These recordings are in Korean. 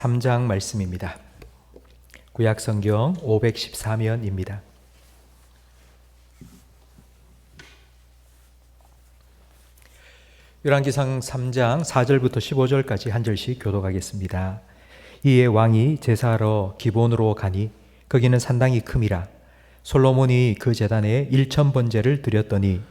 3장 말씀입니다. 구약성경 514면입니다. 열왕기상 3장 4절부터 15절까지 한 절씩 교독하겠습니다. 이에 왕이 제사하러 기본으로 가니 거기는 산당이 큼이라. 솔로몬이 그 제단에 1000번제를 드렸더니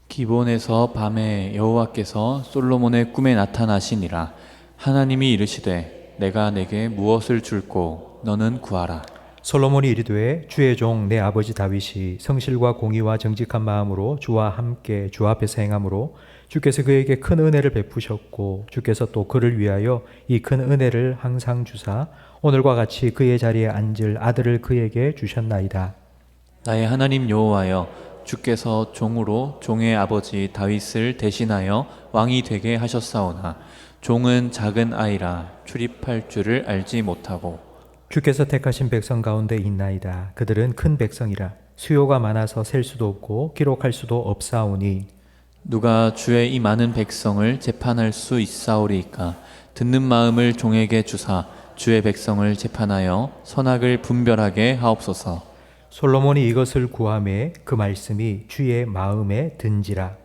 기본에서 밤에 여호와께서 솔로몬의 꿈에 나타나시니라. 하나님이 이르시되 내가 내게 무엇을 줄꼬 너는 구하라. 솔로몬이 이르되 주의 종 내 아버지 다윗이 성실과 공의와 정직한 마음으로 주와 함께 주 앞에서 행함으로 주께서 그에게 큰 은혜를 베푸셨고 주께서 또 그를 위하여 이 큰 은혜를 항상 주사 오늘과 같이 그의 자리에 앉을 아들을 그에게 주셨나이다. 나의 하나님 여호와여, 주께서 종으로 종의 아버지 다윗을 대신하여 왕이 되게 하셨사오나 종은 작은 아이라 출입할 줄을 알지 못하고 주께서 택하신 백성 가운데 있나이다. 그들은 큰 백성이라 수요가 많아서 셀 수도 없고 기록할 수도 없사오니 누가 주의 이 많은 백성을 재판할 수 있사오리이까. 듣는 마음을 종에게 주사 주의 백성을 재판하여 선악을 분별하게 하옵소서. 솔로몬이 이것을 구하매 그 말씀이 주의 마음에 든지라.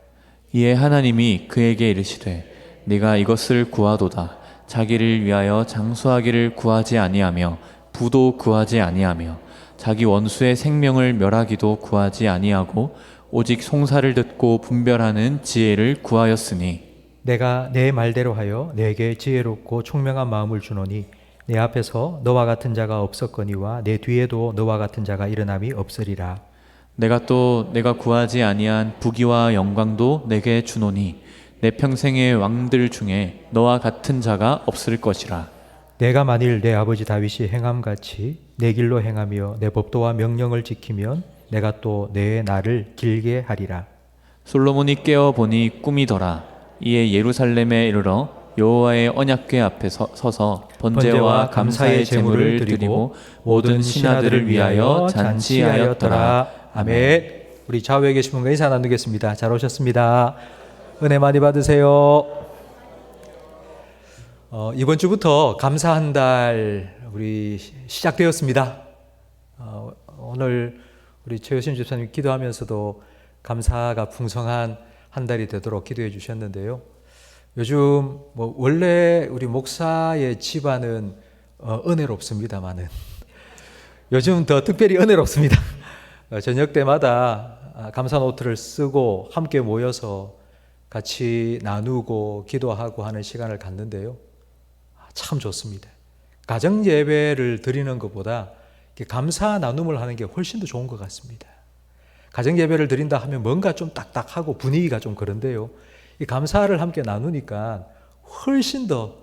이에 하나님이 그에게 이르시되 네가 이것을 구하도다. 자기를 위하여 장수하기를 구하지 아니하며 부도 구하지 아니하며 자기 원수의 생명을 멸하기도 구하지 아니하고 오직 송사를 듣고 분별하는 지혜를 구하였으니 내가 내 말대로 하여 내게 지혜롭고 총명한 마음을 주노니 내 앞에서 너와 같은 자가 없었거니와 내 뒤에도 너와 같은 자가 일어남이 없으리라. 내가 또 내가 구하지 아니한 부귀와 영광도 내게 주노니 내 평생의 왕들 중에 너와 같은 자가 없을 것이라. 내가 만일 내 아버지 다윗이 행함같이 내 길로 행하며 내 법도와 명령을 지키면 내가 또 내 날을 길게 하리라. 솔로몬이 깨어 보니 꿈이더라. 이에 예루살렘에 이르러 여호와의 언약궤 앞에 서서 번제와 감사의 제물을 드리고 모든 신하들을 위하여 잔치하였더라. 아멘. 우리 좌우에 계신 분과 인사 나누겠습니다. 잘 오셨습니다. 은혜 많이 받으세요. 이번 주부터 감사 한 달 우리 시작되었습니다. 오늘 우리 최효신 집사님 기도하면서도 감사가 풍성한 한 달이 되도록 기도해 주셨는데요. 요즘 원래 우리 목사의 집안은 은혜롭습니다만은 요즘 더 특별히 은혜롭습니다. 저녁 때마다 감사 노트를 쓰고 함께 모여서 같이 나누고 기도하고 하는 시간을 갖는데요. 참 좋습니다. 가정 예배를 드리는 것보다 감사 나눔을 하는 게 훨씬 더 좋은 것 같습니다. 가정 예배를 드린다 하면 뭔가 좀 딱딱하고 분위기가 좀 그런데요. 이 감사를 함께 나누니까 훨씬 더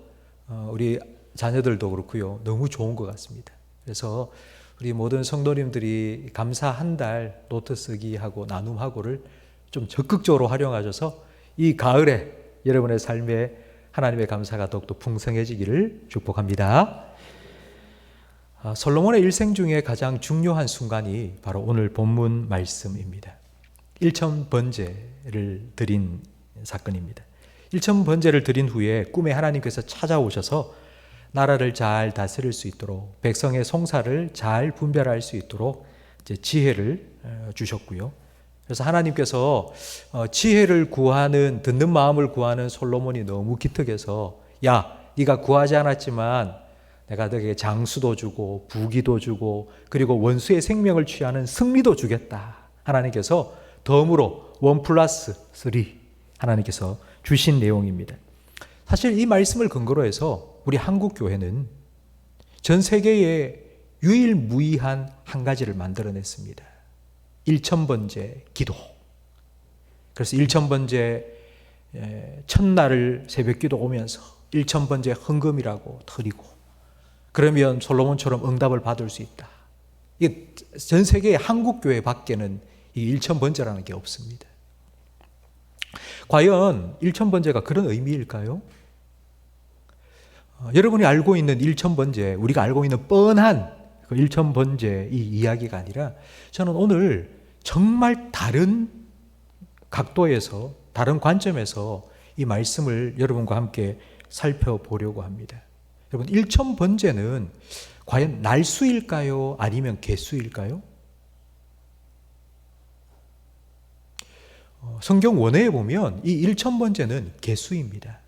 우리 자녀들도 그렇고요. 너무 좋은 것 같습니다. 그래서 우리 모든 성도님들이 감사 한 달 노트 쓰기하고 나눔하고를 좀 적극적으로 활용하셔서 이 가을에 여러분의 삶에 하나님의 감사가 더욱더 풍성해지기를 축복합니다. 솔로몬의 일생 중에 가장 중요한 순간이 바로 오늘 본문 말씀입니다. 1000번제를 드린 사건입니다. 1000번제를 드린 후에 꿈에 하나님께서 찾아오셔서 나라를 잘 다스릴 수 있도록 백성의 송사를 잘 분별할 수 있도록 이제 지혜를 주셨고요. 그래서 하나님께서 지혜를 구하는, 듣는 마음을 구하는 솔로몬이 너무 기특해서 야, 네가 구하지 않았지만 내가 너에게 장수도 주고 부귀도 주고 그리고 원수의 생명을 취하는 승리도 주겠다. 하나님께서 덤으로 1+3 하나님께서 주신 내용입니다. 사실 이 말씀을 근거로 해서 우리 한국 교회는 전 세계에 유일무이한 한 가지를 만들어냈습니다. 1000번제 기도. 그래서 1000번제 첫날을 새벽기도 오면서 1000번제 헌금이라고 드리고 그러면 솔로몬처럼 응답을 받을 수 있다. 이게 전 세계의 한국 교회 밖에는 이 1000번제라는 게 없습니다. 과연 1000번제가 그런 의미일까요? 여러분이 알고 있는 1000번제, 우리가 알고 있는 뻔한 그 1000번제 이 이야기가 아니라 저는 오늘 정말 다른 각도에서, 다른 관점에서 이 말씀을 여러분과 함께 살펴보려고 합니다. 여러분, 일천 번제는 과연 날수일까요? 아니면 개수일까요? 성경 원어에 보면 이 일천 번제는 개수입니다.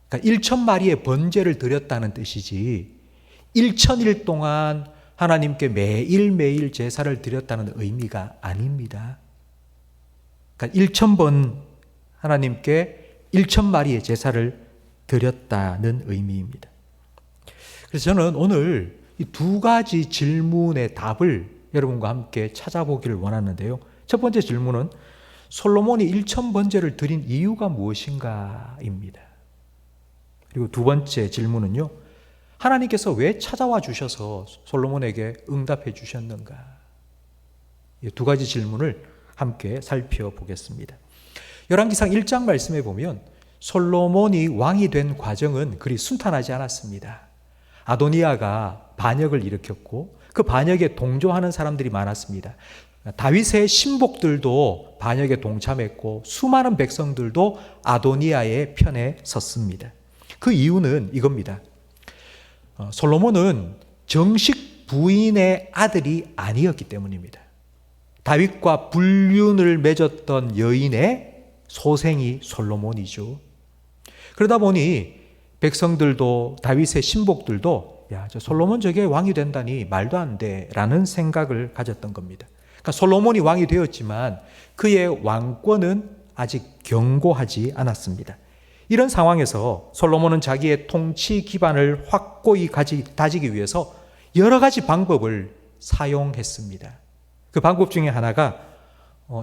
그러니까 1,000마리의 번제를 드렸다는 뜻이지 1,000일 동안 하나님께 매일매일 제사를 드렸다는 의미가 아닙니다. 그러니까 1,000번 하나님께 1,000마리의 제사를 드렸다는 의미입니다. 그래서 저는 오늘 이 두 가지 질문의 답을 여러분과 함께 찾아보기를 원하는데요. 첫 번째 질문은 솔로몬이 1,000번제를 드린 이유가 무엇인가입니다. 그리고 두 번째 질문은요, 하나님께서 왜 찾아와 주셔서 솔로몬에게 응답해 주셨는가? 이 두 가지 질문을 함께 살펴보겠습니다. 열왕기상 1장 말씀에 보면 솔로몬이 왕이 된 과정은 그리 순탄하지 않았습니다. 아도니아가 반역을 일으켰고 그 반역에 동조하는 사람들이 많았습니다. 다윗의 신복들도 반역에 동참했고 수많은 백성들도 아도니아의 편에 섰습니다. 그 이유는 이겁니다. 솔로몬은 정식 부인의 아들이 아니었기 때문입니다. 다윗과 불륜을 맺었던 여인의 소생이 솔로몬이죠. 그러다 보니 백성들도 다윗의 신복들도 야, 저 솔로몬 저게 왕이 된다니 말도 안 돼라는 생각을 가졌던 겁니다. 그러니까 솔로몬이 왕이 되었지만 그의 왕권은 아직 견고하지 않았습니다. 이런 상황에서 솔로몬은 자기의 통치 기반을 확고히 다지기 위해서 여러 가지 방법을 사용했습니다. 그 방법 중에 하나가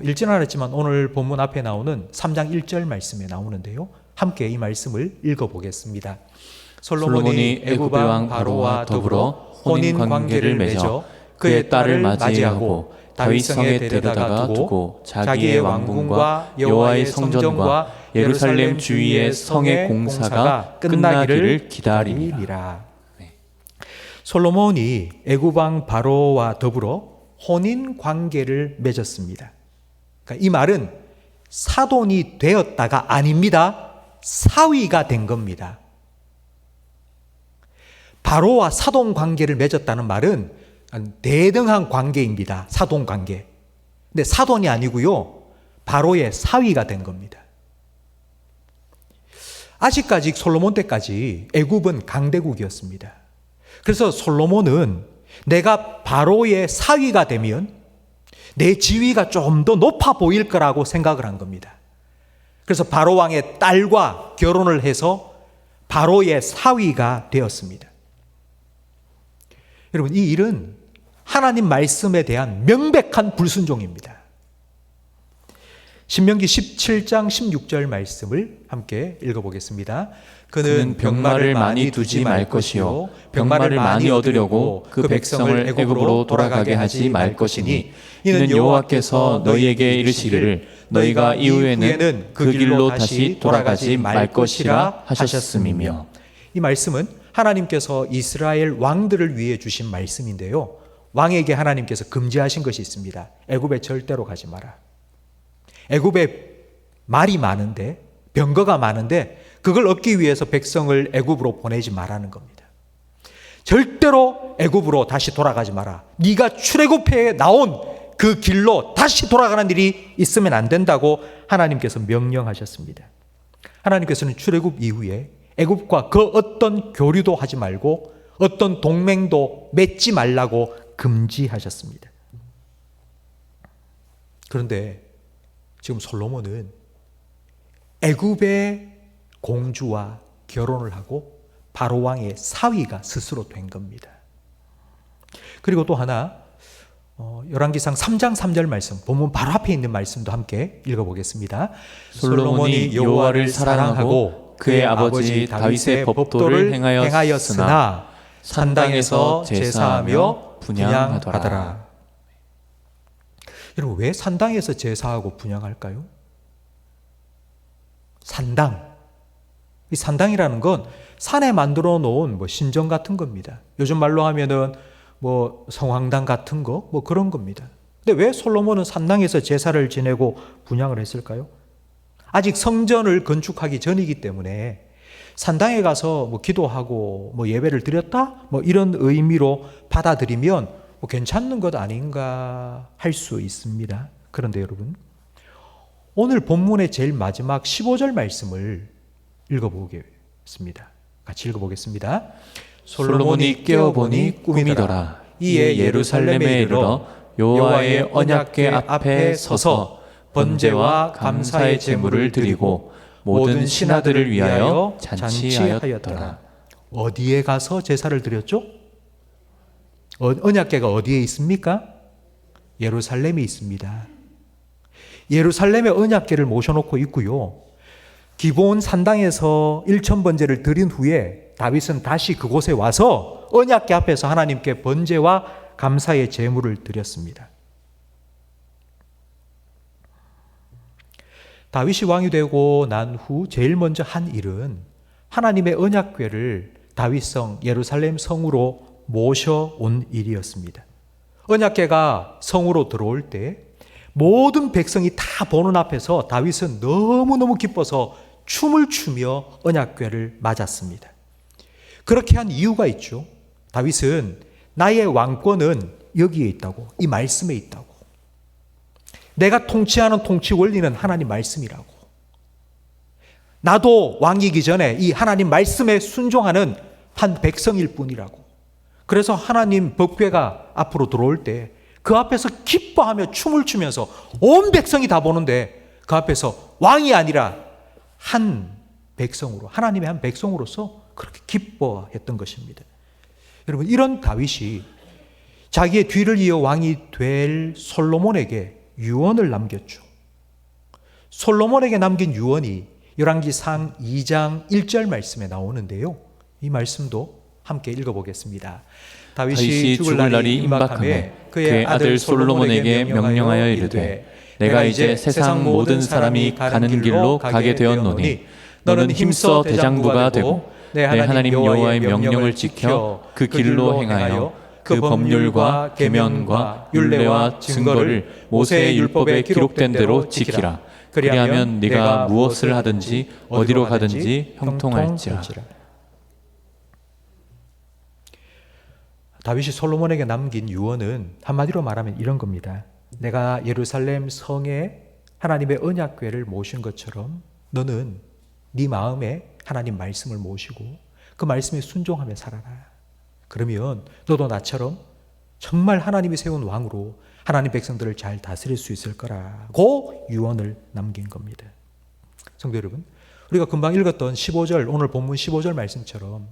읽지는 않았지만 오늘 본문 앞에 나오는 3장 1절 말씀에 나오는데요. 함께 이 말씀을 읽어보겠습니다. 솔로몬이 애굽 왕 바로와 더불어 혼인 관계를 맺어 그의 딸을 맞이하고 다윗성에 데려다가 두고 자기의 왕궁과 여호와의 성전과 예루살렘 주위의 성의 공사가 끝나기를 기다리니라. 솔로몬이 애굽 왕 바로와 더불어 혼인 관계를 맺었습니다. 그러니까 이 말은 사돈이 되었다가 아닙니다. 사위가 된 겁니다. 바로와 사돈 관계를 맺었다는 말은 대등한 관계입니다. 사돈 관계. 근데 사돈이 아니고요. 바로의 사위가 된 겁니다. 아직까지 솔로몬 때까지 애굽은 강대국이었습니다. 그래서 솔로몬은 내가 바로의 사위가 되면 내 지위가 좀 더 높아 보일 거라고 생각을 한 겁니다. 그래서 바로 왕의 딸과 결혼을 해서 바로의 사위가 되었습니다. 여러분, 이 일은 하나님 말씀에 대한 명백한 불순종입니다. 신명기 17장 16절 말씀을 함께 읽어보겠습니다. 그는 병마를 많이 두지 말 것이요 병마를 많이 얻으려고 그 백성을 애굽으로 돌아가게 하지 말 것이니 이는 여호와께서 너희에게 이르시기를 너희가 이후에는 그 길로 다시 돌아가지 말 것이라 하셨음이며. 이 말씀은 하나님께서 이스라엘 왕들을 위해 주신 말씀인데요, 왕에게 하나님께서 금지하신 것이 있습니다. 애굽에 절대로 가지 마라. 애굽에 말이 많은데, 병거가 많은데 그걸 얻기 위해서 백성을 애굽으로 보내지 말라는 겁니다. 절대로 애굽으로 다시 돌아가지 마라. 네가 출애굽해에 나온 그 길로 다시 돌아가는 일이 있으면 안 된다고 하나님께서 명령하셨습니다. 하나님께서는 출애굽 이후에 애굽과 그 어떤 교류도 하지 말고 어떤 동맹도 맺지 말라고 금지하셨습니다. 그런데 지금 솔로몬은 애굽의 공주와 결혼을 하고 바로 왕의 사위가 스스로 된 겁니다. 그리고 또 하나, 열왕기상 3장 3절 말씀, 본문 바로 앞에 있는 말씀도 함께 읽어보겠습니다. 솔로몬이 여호와를 사랑하고 그의 아버지 다윗의 법도를 행하였으나 산당에서 제사하며 분향하더라. 여러분, 왜 산당에서 제사하고 분향할까요? 산당. 이 산당이라는 건 산에 만들어 놓은 신전 같은 겁니다. 요즘 말로 하면은 성황당 같은 거 그런 겁니다. 근데 왜 솔로몬은 산당에서 제사를 지내고 분향을 했을까요? 아직 성전을 건축하기 전이기 때문에 산당에 가서 뭐 기도하고 뭐 예배를 드렸다? 뭐 이런 의미로 받아들이면 뭐 괜찮은 것 아닌가 할 수 있습니다. 그런데 여러분, 오늘 본문의 제일 마지막 15절 말씀을 읽어보겠습니다. 같이 읽어보겠습니다. 솔로몬이 깨어보니 꿈이더라. 이에 예루살렘에 이르러 여호와의 언약궤 앞에 서서 번제와 감사의 제물을 드리고 모든 신하들을 위하여 잔치하였더라. 어디에 가서 제사를 드렸죠? 언약궤가 어디에 있습니까? 예루살렘에 있습니다. 예루살렘에 언약궤를 모셔놓고 있고요. 기브온 산당에서 일천번제를 드린 후에 다윗은 다시 그곳에 와서 언약궤 앞에서 하나님께 번제와 감사의 제물을 드렸습니다. 다윗이 왕이 되고 난 후 제일 먼저 한 일은 하나님의 언약궤를 다윗성 예루살렘 성으로 모셔온 일이었습니다. 언약궤가 성으로 들어올 때 모든 백성이 다 보는 앞에서 다윗은 너무너무 기뻐서 춤을 추며 언약궤를 맞았습니다. 그렇게 한 이유가 있죠. 다윗은 나의 왕권은 여기에 있다고, 이 말씀에 있다고. 내가 통치하는 통치 원리는 하나님 말씀이라고. 나도 왕이기 전에 이 하나님 말씀에 순종하는 한 백성일 뿐이라고. 그래서 하나님 법궤가 앞으로 들어올 때 그 앞에서 기뻐하며 춤을 추면서 온 백성이 다 보는데 그 앞에서 왕이 아니라 한 백성으로, 하나님의 한 백성으로서 그렇게 기뻐했던 것입니다. 여러분, 이런 다윗이 자기의 뒤를 이어 왕이 될 솔로몬에게 유언을 남겼죠. 솔로몬에게 남긴 유언이 열왕기상 2장 1절 말씀에 나오는데요. 이 말씀도 함께 읽어보겠습니다. 다윗이 죽을 날이 임박하매 그의 아들 솔로몬에게 명령하여 이르되 내가 이제 세상 모든 사람이 가는 길로 가게 되었노니 너는 힘써 대장부가 되고 내 하나님 여호와의 명령을 지켜 그 길로 행하여 그 법률과 계명과 율례와 증거를 모세의 율법에 기록된 대로 지키라. 그리하면 네가 무엇을 하든지 어디로 가든지 형통할지라. 다윗이 솔로몬에게 남긴 유언은 한마디로 말하면 이런 겁니다. 내가 예루살렘 성에 하나님의 언약궤를 모신 것처럼 너는 네 마음에 하나님 말씀을 모시고 그 말씀에 순종하며 살아라. 그러면 너도 나처럼 정말 하나님이 세운 왕으로 하나님 백성들을 잘 다스릴 수 있을 거라고 유언을 남긴 겁니다. 성도 여러분, 우리가 금방 읽었던 15절, 오늘 본문 15절 말씀처럼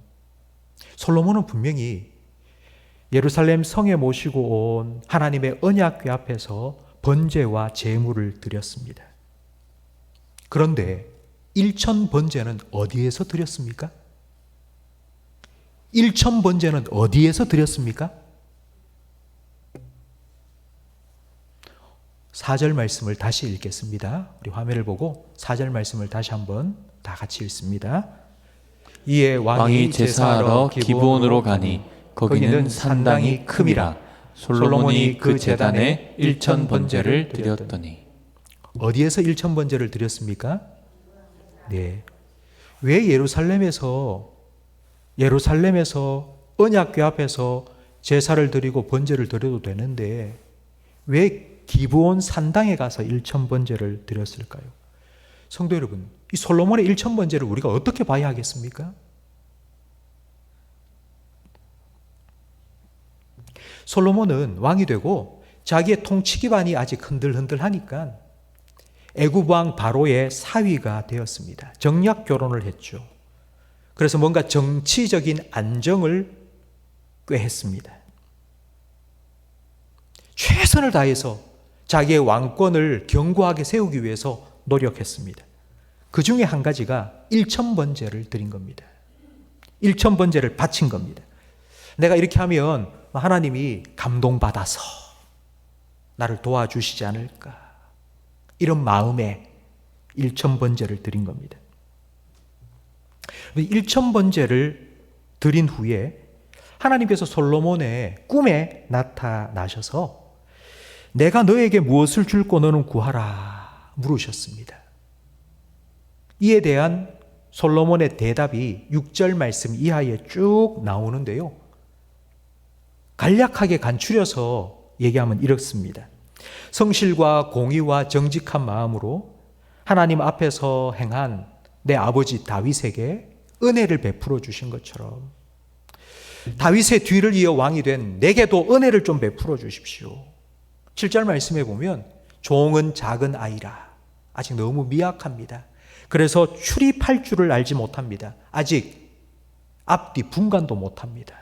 솔로몬은 분명히 예루살렘 성에 모시고 온 하나님의 언약궤 앞에서 번제와 제물을 드렸습니다. 그런데 일천번제는 어디에서 드렸습니까? 일천번제는 어디에서 드렸습니까? 4절 말씀을 다시 읽겠습니다. 우리 화면을 보고 4절 말씀을 다시 한번 다 같이 읽습니다. 이에 왕이 제사하러 기브온으로 가니 거기는 산당이 큼이라. 솔로몬이 그 제단에 일천번제를 드렸더니. 어디에서 일천번제를 드렸습니까? 네. 왜 예루살렘에서 언약궤 앞에서 제사를 드리고 번제를 드려도 되는데 왜 기브온 산당에 가서 일천번제를 드렸을까요? 성도 여러분, 이 솔로몬의 일천번제를 우리가 어떻게 봐야 하겠습니까? 솔로몬은 왕이 되고 자기의 통치 기반이 아직 흔들흔들하니까 애굽 왕 바로의 사위가 되었습니다. 정략 결혼을 했죠. 그래서 뭔가 정치적인 안정을 꾀했습니다. 최선을 다해서 자기의 왕권을 견고하게 세우기 위해서 노력했습니다. 그 중에 한 가지가 일천번제를 드린 겁니다. 일천번제를 바친 겁니다. 내가 이렇게 하면 하나님이 감동받아서 나를 도와주시지 않을까, 이런 마음에 일천번제를 드린 겁니다. 일천번제를 드린 후에 하나님께서 솔로몬의 꿈에 나타나셔서 내가 너에게 무엇을 줄고 너는 구하라 물으셨습니다. 이에 대한 솔로몬의 대답이 6절 말씀 이하에 쭉 나오는데요. 간략하게 간추려서 얘기하면 이렇습니다. 성실과 공의와 정직한 마음으로 하나님 앞에서 행한 내 아버지 다윗에게 은혜를 베풀어 주신 것처럼 다윗의 뒤를 이어 왕이 된 내게도 은혜를 좀 베풀어 주십시오. 7절 말씀에 보면 종은 작은 아이라 아직 너무 미약합니다. 그래서 출입할 줄을 알지 못합니다. 아직 앞뒤 분간도 못합니다.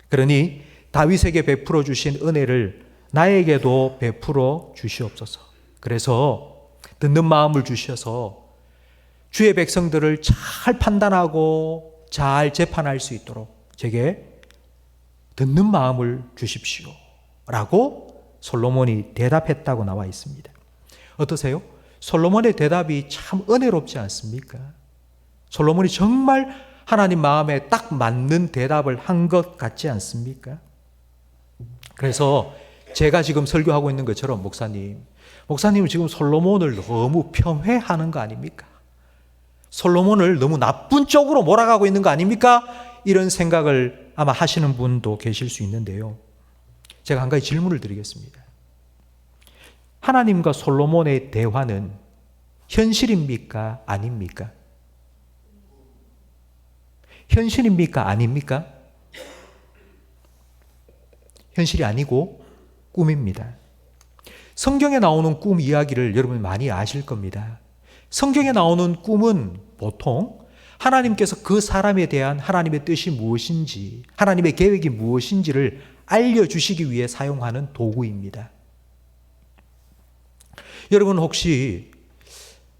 그러니 다윗에게 베풀어 주신 은혜를 나에게도 베풀어 주시옵소서. 그래서 듣는 마음을 주셔서 주의 백성들을 잘 판단하고 잘 재판할 수 있도록 제게 듣는 마음을 주십시오. 라고 솔로몬이 대답했다고 나와 있습니다. 어떠세요? 솔로몬의 대답이 참 은혜롭지 않습니까? 솔로몬이 정말 하나님 마음에 딱 맞는 대답을 한 것 같지 않습니까? 그래서 제가 지금 설교하고 있는 것처럼 목사님은 지금 솔로몬을 너무 폄훼하는 거 아닙니까? 솔로몬을 너무 나쁜 쪽으로 몰아가고 있는 거 아닙니까? 이런 생각을 아마 하시는 분도 계실 수 있는데요. 제가 한 가지 질문을 드리겠습니다. 하나님과 솔로몬의 대화는 현실입니까? 아닙니까? 현실입니까? 아닙니까? 현실이 아니고 꿈입니다. 성경에 나오는 꿈 이야기를 여러분 많이 아실 겁니다. 성경에 나오는 꿈은 보통 하나님께서 그 사람에 대한 하나님의 뜻이 무엇인지, 하나님의 계획이 무엇인지를 알려주시기 위해 사용하는 도구입니다. 여러분 혹시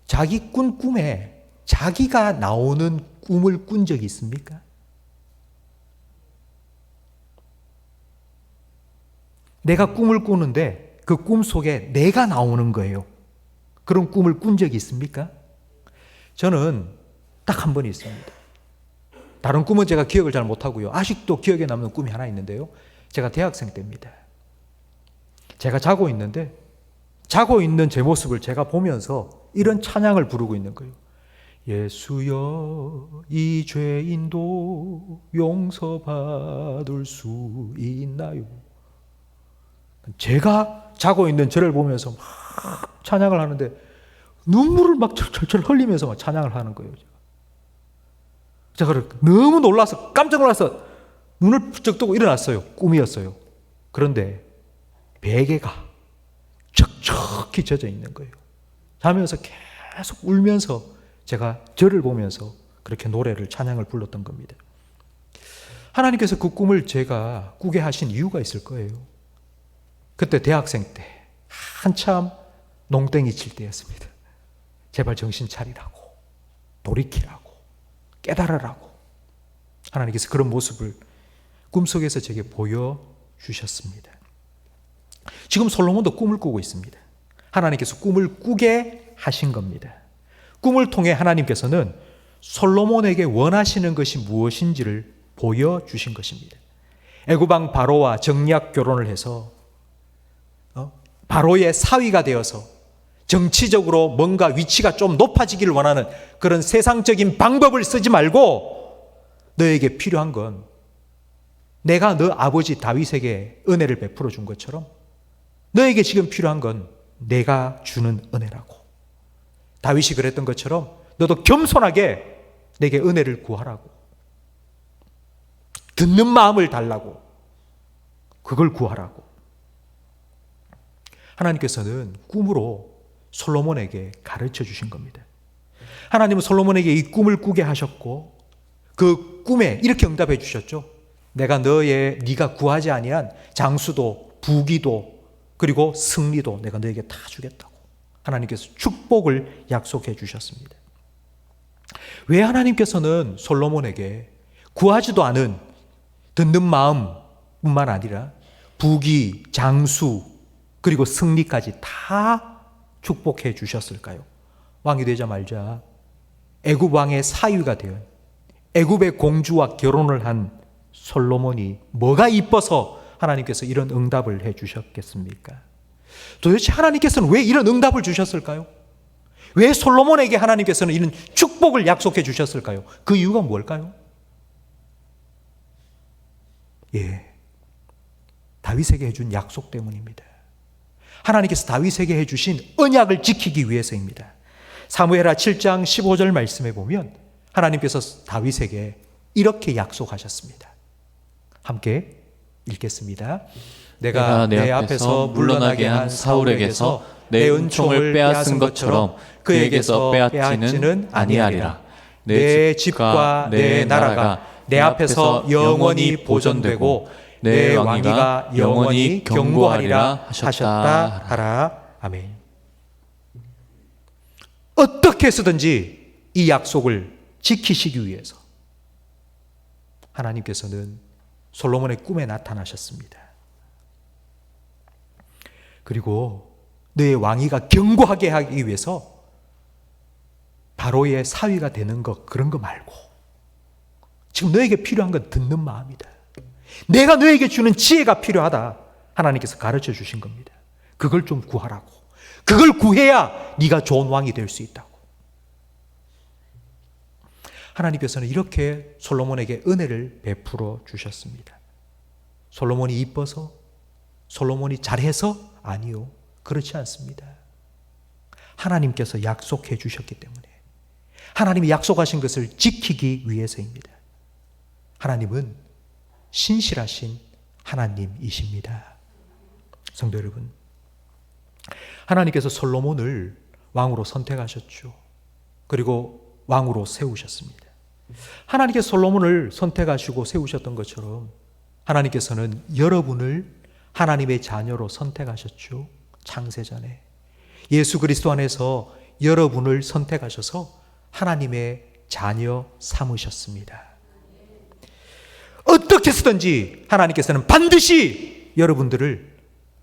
자기 꾼 꿈에 자기가 나오는 꿈을 꾼 적이 있습니까? 내가 꿈을 꾸는데 그 꿈 속에 내가 나오는 거예요. 그런 꿈을 꾼 적이 있습니까? 저는 딱 한 번 있습니다. 다른 꿈은 제가 기억을 잘 못하고요. 아직도 기억에 남는 꿈이 하나 있는데요. 제가 대학생 때입니다. 제가 자고 있는데 자고 있는 제 모습을 제가 보면서 이런 찬양을 부르고 있는 거예요. 예수여 이 죄인도 용서받을 수 있나요? 제가 자고 있는 저를 보면서 막 찬양을 하는데 눈물을 막 철철 흘리면서 막 찬양을 하는 거예요. 제가 너무 놀라서 깜짝 놀라서 눈을 부쩍 뜨고 일어났어요. 꿈이었어요. 그런데 베개가 척척히 젖어 있는 거예요. 자면서 계속 울면서 제가 저를 보면서 그렇게 노래를 찬양을 불렀던 겁니다. 하나님께서 그 꿈을 제가 꾸게 하신 이유가 있을 거예요. 그때 대학생 때 한참 농땡이 칠 때였습니다. 제발 정신 차리라고, 돌이키라고, 깨달으라고 하나님께서 그런 모습을 꿈속에서 제게 보여주셨습니다. 지금 솔로몬도 꿈을 꾸고 있습니다. 하나님께서 꿈을 꾸게 하신 겁니다. 꿈을 통해 하나님께서는 솔로몬에게 원하시는 것이 무엇인지를 보여주신 것입니다. 애굽왕 바로와 정략 결혼을 해서 바로의 사위가 되어서 정치적으로 뭔가 위치가 좀 높아지기를 원하는 그런 세상적인 방법을 쓰지 말고 너에게 필요한 건 내가 너 아버지 다윗에게 은혜를 베풀어 준 것처럼 너에게 지금 필요한 건 내가 주는 은혜라고. 다윗이 그랬던 것처럼 너도 겸손하게 내게 은혜를 구하라고. 듣는 마음을 달라고. 그걸 구하라고. 하나님께서는 꿈으로 솔로몬에게 가르쳐 주신 겁니다. 하나님은 솔로몬에게 이 꿈을 꾸게 하셨고 그 꿈에 이렇게 응답해 주셨죠. 내가 네가 구하지 아니한 장수도 부귀도 그리고 승리도 내가 너에게 다 주겠다고 하나님께서 축복을 약속해 주셨습니다. 왜 하나님께서는 솔로몬에게 구하지도 않은 듣는 마음뿐만 아니라 부귀, 장수 그리고 승리까지 다 축복해 주셨을까요? 왕이 되자마자 애굽 왕의 사위가 되어 애굽의 공주와 결혼을 한 솔로몬이 뭐가 이뻐서 하나님께서 이런 응답을 해 주셨겠습니까? 도대체 하나님께서는 왜 이런 응답을 주셨을까요? 왜 솔로몬에게 하나님께서는 이런 축복을 약속해 주셨을까요? 그 이유가 뭘까요? 다윗에게 해준 약속 때문입니다. 하나님께서 다윗에게 해주신 언약을 지키기 위해서입니다. 사무엘하 7장 15절 말씀에 보면 하나님께서 다윗에게 이렇게 약속하셨습니다. 함께 읽겠습니다. 내가 내 앞에서 물러나게 한 사울에게서 내 은총을 빼앗은 것처럼 그에게서 빼앗지는 아니하리라. 내 집과 내 나라가 내 앞에서 영원히 보존되고 내 왕위가 영원히 견고하리라 하셨다 하라. 아멘. 어떻게 해서든지 이 약속을 지키시기 위해서 하나님께서는 솔로몬의 꿈에 나타나셨습니다. 그리고 너의 왕위가 견고하게 하기 위해서 바로의 사위가 되는 것, 그런 거 말고 지금 너에게 필요한 건 듣는 마음이다. 내가 너에게 주는 지혜가 필요하다. 하나님께서 가르쳐 주신 겁니다. 그걸 좀 구하라고. 그걸 구해야 네가 좋은 왕이 될 수 있다고. 하나님께서는 이렇게 솔로몬에게 은혜를 베풀어 주셨습니다. 솔로몬이 이뻐서? 솔로몬이 잘해서? 아니요. 그렇지 않습니다. 하나님께서 약속해 주셨기 때문에, 하나님이 약속하신 것을 지키기 위해서입니다. 하나님은 신실하신 하나님이십니다. 성도 여러분, 하나님께서 솔로몬을 왕으로 선택하셨죠. 그리고 왕으로 세우셨습니다. 하나님께서 솔로몬을 선택하시고 세우셨던 것처럼 하나님께서는 여러분을 하나님의 자녀로 선택하셨죠. 창세전에 예수 그리스도 안에서 여러분을 선택하셔서 하나님의 자녀 삼으셨습니다. 어떻게 해서든지 하나님께서는 반드시 여러분들을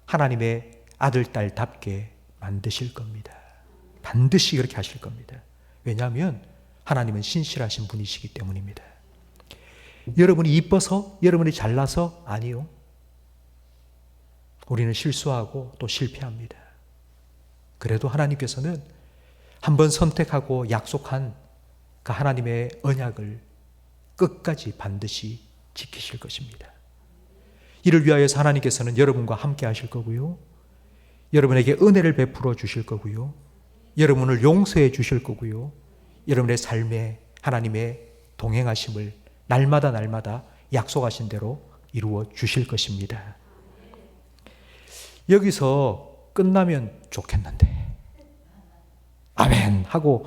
하나님의 아들, 딸답게 만드실 겁니다. 반드시 그렇게 하실 겁니다. 왜냐하면 하나님은 신실하신 분이시기 때문입니다. 여러분이 이뻐서, 여러분이 잘나서? 아니요. 우리는 실수하고 또 실패합니다. 그래도 하나님께서는 한번 선택하고 약속한 그 하나님의 언약을 끝까지 반드시 지키실 것입니다. 이를 위하여서 하나님께서는 여러분과 함께 하실 거고요. 여러분에게 은혜를 베풀어 주실 거고요. 여러분을 용서해 주실 거고요. 여러분의 삶에 하나님의 동행하심을 날마다 약속하신 대로 이루어 주실 것입니다. 여기서 끝나면 좋겠는데, 아멘 하고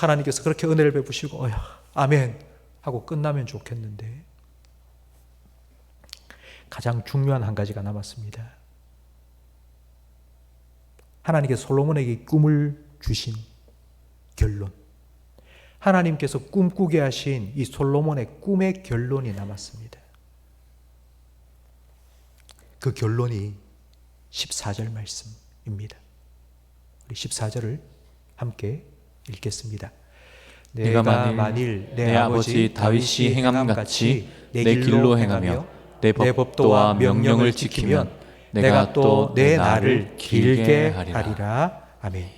하나님께서 그렇게 은혜를 베푸시고 아멘 하고 끝나면 좋겠는데, 가장 중요한 한 가지가 남았습니다. 하나님께서 솔로몬에게 꿈을 주신 결론, 하나님께서 꿈꾸게 하신 이 솔로몬의 꿈의 결론이 남았습니다. 그 결론이 14절 말씀입니다. 우리 14절을 함께 읽겠습니다. 내가 만일 내 아버지 다윗이 행함같이 내 길로 행하며 내 법도와 명령을 지키면 내가 또 내 날을 길게 하리라. 아멘.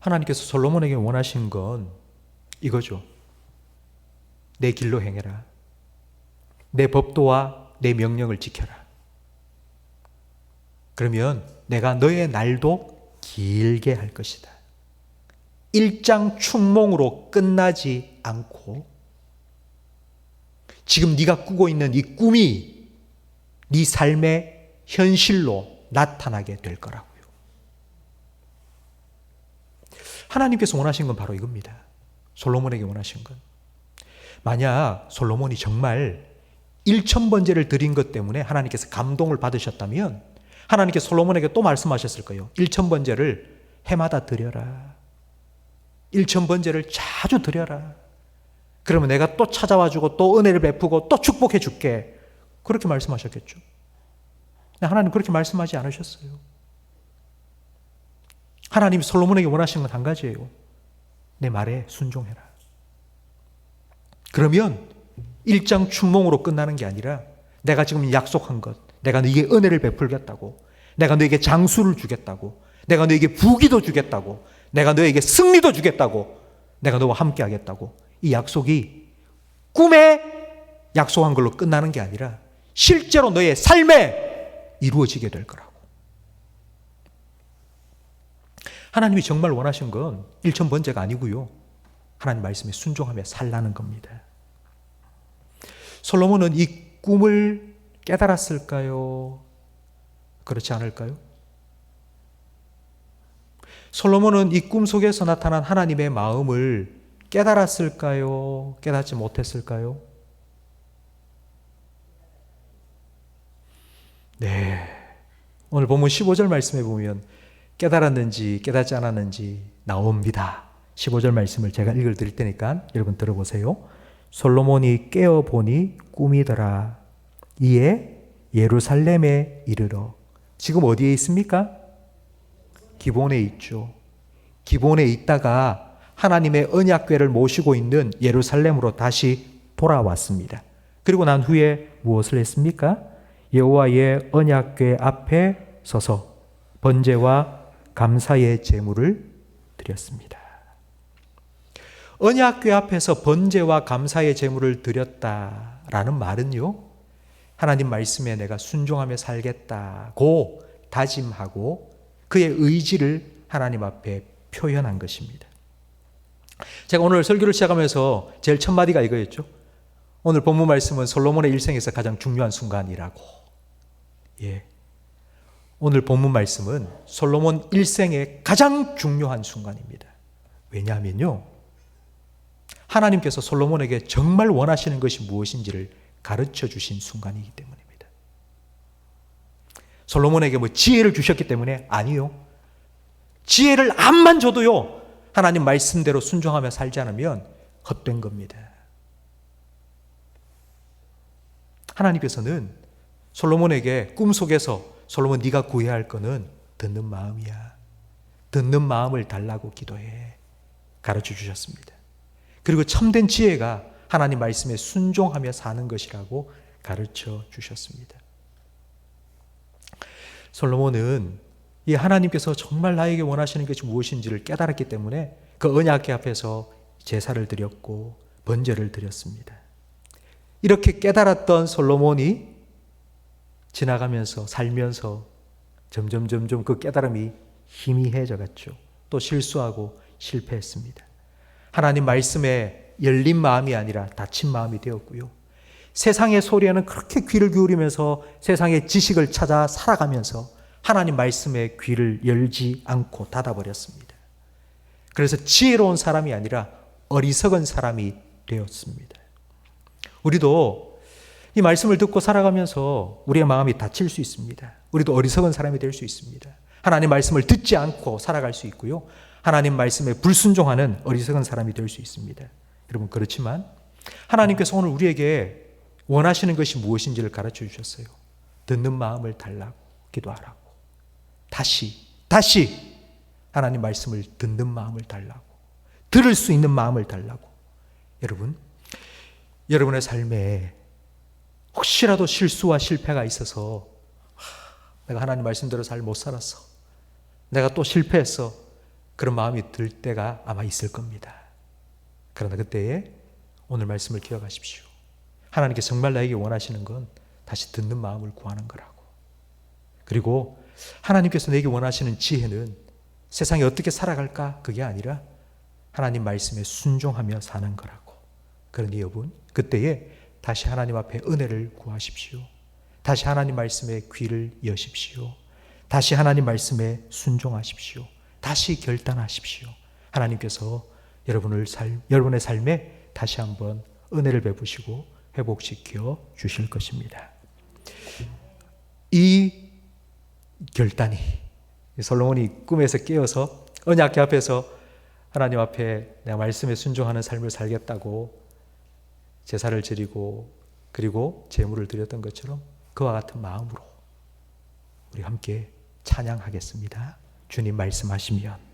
하나님께서 솔로몬에게 원하신 건 이거죠. 내 길로 행해라. 내 법도와 내 명령을 지켜라. 그러면 내가 너의 날도 길게 할 것이다. 일장춘몽으로 끝나지 않고 지금 네가 꾸고 있는 이 꿈이 네 삶의 현실로 나타나게 될 거라고요. 하나님께서 원하신 건 바로 이겁니다. 솔로몬에게 원하신 건, 만약 솔로몬이 정말 1000번제를 드린 것 때문에 하나님께서 감동을 받으셨다면 하나님께서 솔로몬에게 또 말씀하셨을 거예요. 1000번제를 해마다 드려라. 1000번제를 자주 드려라. 그러면 내가 또 찾아와주고 또 은혜를 베푸고 또 축복해 줄게. 그렇게 말씀하셨겠죠. 하나님 그렇게 말씀하지 않으셨어요. 하나님이 솔로몬에게 원하시는 건 한 가지예요. 내 말에 순종해라. 그러면 일장춘몽으로 끝나는 게 아니라 내가 지금 약속한 것, 내가 너에게 은혜를 베풀겠다고, 내가 너에게 장수를 주겠다고, 내가 너에게 부귀도 주겠다고, 내가 너에게 승리도 주겠다고, 내가 너와 함께 하겠다고. 이 약속이 꿈에 약속한 걸로 끝나는 게 아니라 실제로 너의 삶에 이루어지게 될 거라고. 하나님이 정말 원하신 건 일천번제가 아니고요, 하나님 말씀에 순종하며 살라는 겁니다. 솔로몬은 이 꿈을 깨달았을까요? 그렇지 않을까요? 솔로몬은 이 꿈 속에서 나타난 하나님의 마음을 깨달았을까요? 깨닫지 못했을까요? 네. 오늘 본문 15절 말씀에 보면 깨달았는지 깨닫지 않았는지 나옵니다. 15절 말씀을 제가 읽어드릴 테니까 여러분 들어보세요. 솔로몬이 깨어보니 꿈이더라. 이에 예루살렘에 이르러. 지금 어디에 있습니까? 기본에 있죠. 기본에 있다가 하나님의 언약궤를 모시고 있는 예루살렘으로 다시 돌아왔습니다. 그리고 난 후에 무엇을 했습니까? 여호와의 언약궤 앞에 서서 번제와 감사의 제물을 드렸습니다. 언약궤 앞에서 번제와 감사의 제물을 드렸다라는 말은요, 하나님 말씀에 내가 순종하며 살겠다고 다짐하고 그의 의지를 하나님 앞에 표현한 것입니다. 제가 오늘 설교를 시작하면서 제일 첫 마디가 이거였죠. 오늘 본문 말씀은 솔로몬의 일생에서 가장 중요한 순간이라고. 예. 오늘 본문 말씀은 솔로몬 일생의 가장 중요한 순간입니다. 왜냐하면요, 하나님께서 솔로몬에게 정말 원하시는 것이 무엇인지를 가르쳐 주신 순간이기 때문입니다. 솔로몬에게 뭐 지혜를 주셨기 때문에? 아니요. 지혜를 암만 줘도요, 하나님 말씀대로 순종하며 살지 않으면 헛된 겁니다. 하나님께서는 솔로몬에게 꿈속에서 솔로몬 네가 구해야 할 거는 듣는 마음이야. 듣는 마음을 달라고 기도해. 가르쳐 주셨습니다. 그리고 참된 지혜가 하나님 말씀에 순종하며 사는 것이라고 가르쳐 주셨습니다. 솔로몬은 이 하나님께서 정말 나에게 원하시는 것이 무엇인지를 깨달았기 때문에 그 언약궤 앞에서 제사를 드렸고 번제를 드렸습니다. 이렇게 깨달았던 솔로몬이 지나가면서 살면서 점점 그 깨달음이 희미해져 갔죠. 또 실수하고 실패했습니다. 하나님 말씀에 열린 마음이 아니라 닫힌 마음이 되었고요. 세상의 소리에는 그렇게 귀를 기울이면서 세상의 지식을 찾아 살아가면서 하나님 말씀에 귀를 열지 않고 닫아버렸습니다. 그래서 지혜로운 사람이 아니라 어리석은 사람이 되었습니다. 우리도 이 말씀을 듣고 살아가면서 우리의 마음이 닫힐 수 있습니다. 우리도 어리석은 사람이 될 수 있습니다. 하나님 말씀을 듣지 않고 살아갈 수 있고요. 하나님 말씀에 불순종하는 어리석은 사람이 될 수 있습니다. 여러분, 그렇지만 하나님께서 오늘 우리에게 원하시는 것이 무엇인지를 가르쳐 주셨어요. 듣는 마음을 달라고 기도하라고. 다시 하나님 말씀을 듣는 마음을 달라고, 들을 수 있는 마음을 달라고. 여러분, 여러분의 삶에 혹시라도 실수와 실패가 있어서 내가 하나님 말씀대로 잘 못 살았어, 내가 또 실패했어, 그런 마음이 들 때가 아마 있을 겁니다. 그러나 그때에 오늘 말씀을 기억하십시오. 하나님께서 정말 나에게 원하시는 건 다시 듣는 마음을 구하는 거라고. 그리고 하나님께서 내게 원하시는 지혜는 세상에 어떻게 살아갈까? 그게 아니라 하나님 말씀에 순종하며 사는 거라고. 그러니 여러분, 그때에 다시 하나님 앞에 은혜를 구하십시오. 다시 하나님 말씀에 귀를 여십시오. 다시 하나님 말씀에 순종하십시오. 다시 결단하십시오. 하나님께서 여러분의 삶에 다시 한번 은혜를 베푸시고 회복시켜 주실 것입니다. 이 결단이, 솔로몬이 꿈에서 깨어서 언약궤 앞에서 하나님 앞에 내가 말씀에 순종하는 삶을 살겠다고 제사를 드리고 그리고 제물을 드렸던 것처럼 그와 같은 마음으로 우리 함께 찬양하겠습니다. 주님 말씀하시면